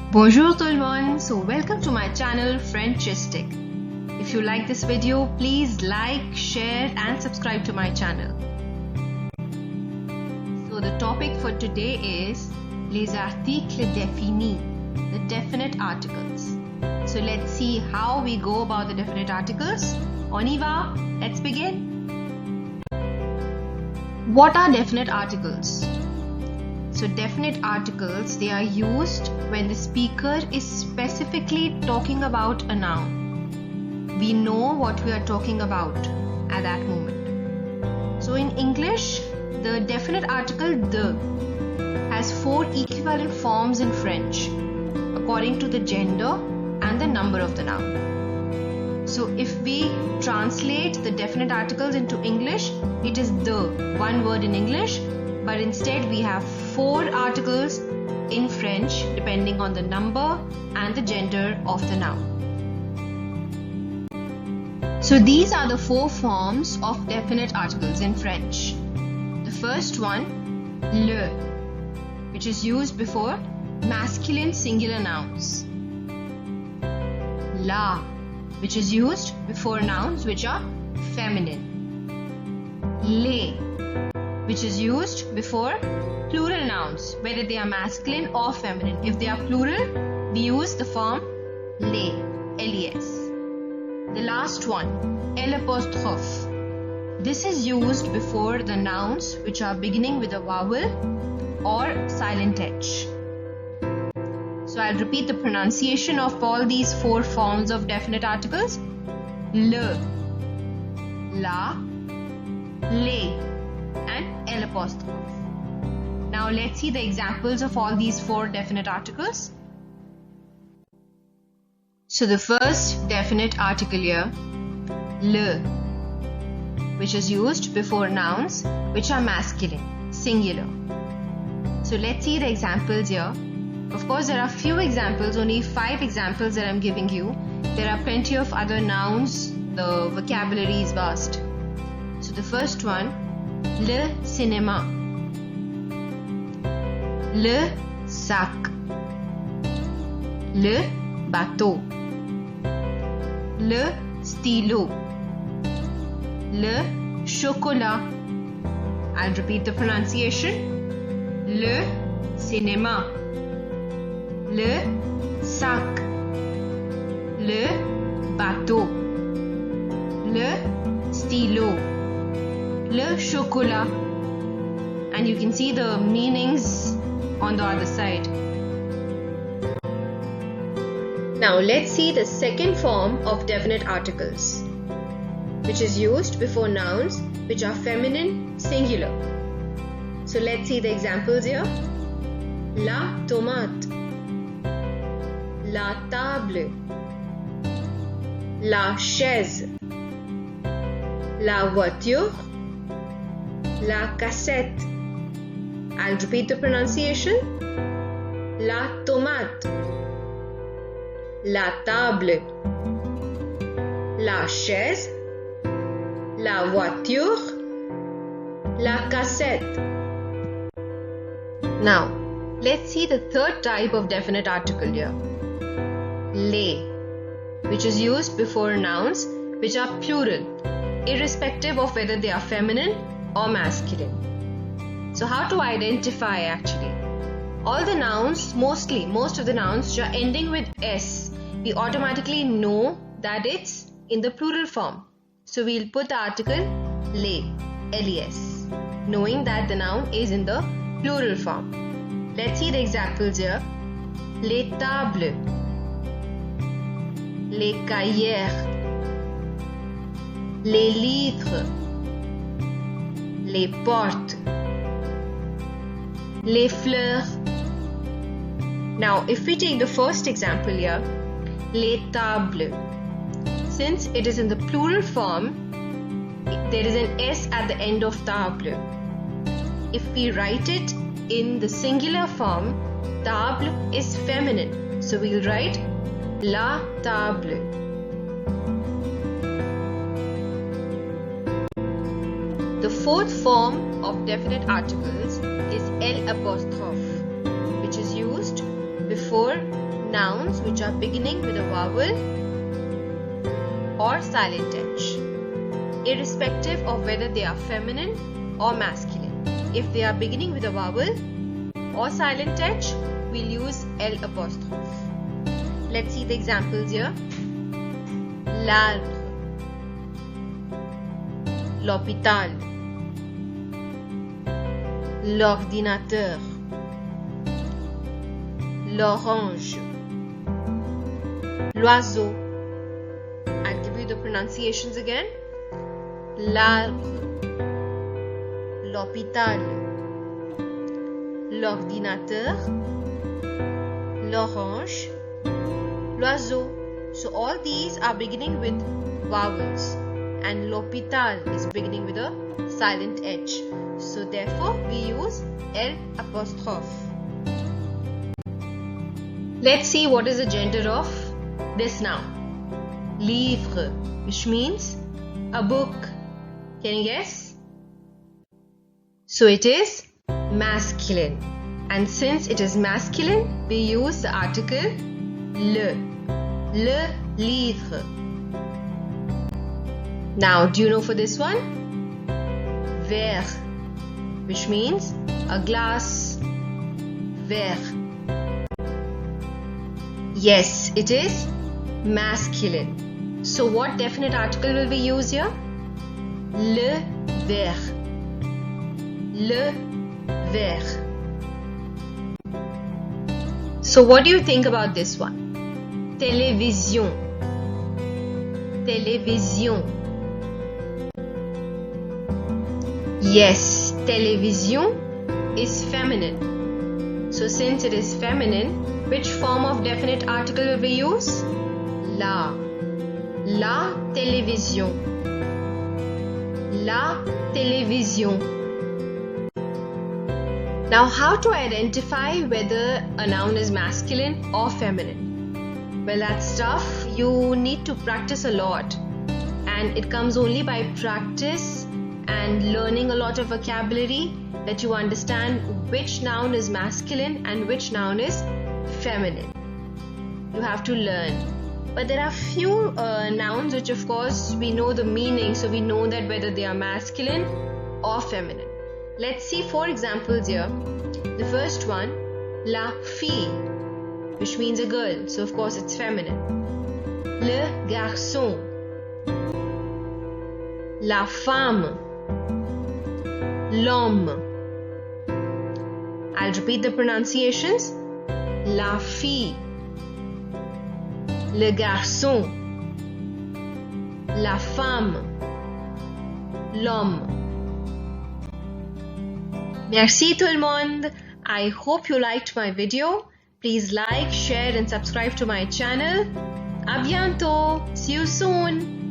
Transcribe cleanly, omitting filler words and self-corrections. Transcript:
Bonjour tout le monde, so welcome to my channel Frenchistic. If you like this video, please like, share and subscribe to my channel. So the topic for today is les articles définis, the definite articles. So let's see how we go about the definite articles. On y va, let's begin. What are definite articles? So definite articles, they are used when the speaker is specifically talking about a noun. We know what we are talking about at that moment. So in English, the definite article de has 4 equivalent forms in French according to the gender and the number of the noun. So if we translate the definite articles into English, it is de, one word in English, but instead we have 4 articles in French depending on the number and the gender of the noun. So these are the 4 forms of definite articles in French. The first one, le, which is used before masculine singular nouns. La, which is used before nouns which are feminine. Les, which is used before plural nouns, whether they are masculine or feminine. If they are plural, we use the form les, les. The last one, l'apostrophe. This is used before the nouns which are beginning with a vowel or silent H. So I'll repeat the pronunciation of all these 4 forms of definite articles. Le, la, les, and l'apostrophe. Now let's see the examples of all these 4 definite articles. So the first definite article here, le, which is used before nouns which are masculine, singular. So let's see the examples here. Of course, there are few examples, only 5 examples that I'm giving you. There are plenty of other nouns, the vocabulary is vast. So the first one, le cinéma, le sac, le bateau, le stylo, le chocolat. I'll repeat the pronunciation. Le cinéma, le sac, le bateau, le stylo, le chocolat. And you can see the meanings on the other side. Now let's see the second form of definite articles, which is used before nouns which are feminine, singular. So let's see the examples here. La tomate, la table, la chaise, la voiture, la cassette. I'll repeat the pronunciation. La tomate, la table, la chaise, la voiture, la cassette. Now, let's see the third type of definite article here. Les, which is used before nouns which are plural, irrespective of whether they are feminine or masculine. So how to identify actually? All the nouns, most of the nouns which are ending with S, we automatically know that it's in the plural form. So we'll put the article les, les, knowing that the noun is in the plural form. Let's see the examples here. Les tables, les cahiers, les livres, les portes, les fleurs. Now if we take the first example here, les tables, since it is in the plural form, there is an S at the end of table. If we write it in the singular form, table is feminine, so we'll write la table. The fourth form of definite articles is l'apostrophe, which is used before nouns which are beginning with a vowel or silent H, irrespective of whether they are feminine or masculine. If they are beginning with a vowel or silent H, we'll use L apostrophe. Let's see the examples here. L'arbre, l'hôpital, l'ordinateur, l'orange, l'oiseau. I'll give you the pronunciations again. L'arbre, l'hôpital, l'ordinateur, l'orange, l'oiseau. So all these are beginning with vowels and l'hôpital is beginning with a silent H. So therefore we use L apostrophe. Let's see what is the gender of this noun. Livre, which means a book. Can you guess? So it is masculine. And since it is masculine, we use the article le. Le livre. Now, do you know for this one? Verre, which means a glass. Verre. Yes, it is masculine. So what definite article will we use here? Le verre. Le verre. So what do you think about this one? Télévision. Télévision. Yes, télévision is feminine. So since it is feminine, which form of definite article will we use? La. La télévision. La télévision. Now, how to identify whether a noun is masculine or feminine? Well, that stuff you need to practice a lot, and it comes only by practice and learning a lot of vocabulary that you understand which noun is masculine and which noun is feminine. You have to learn. But there are few nouns which of course we know the meaning, so we know that whether they are masculine or feminine. Let's see 4 examples here. The first one, la fille, which means a girl, so of course it's feminine. Le garçon, la femme, l'homme. I'll repeat the pronunciations. La fille, le garçon, la femme, l'homme. Merci tout le monde. I hope you liked my video. Please like, share and subscribe to my channel. À bientôt. See you soon.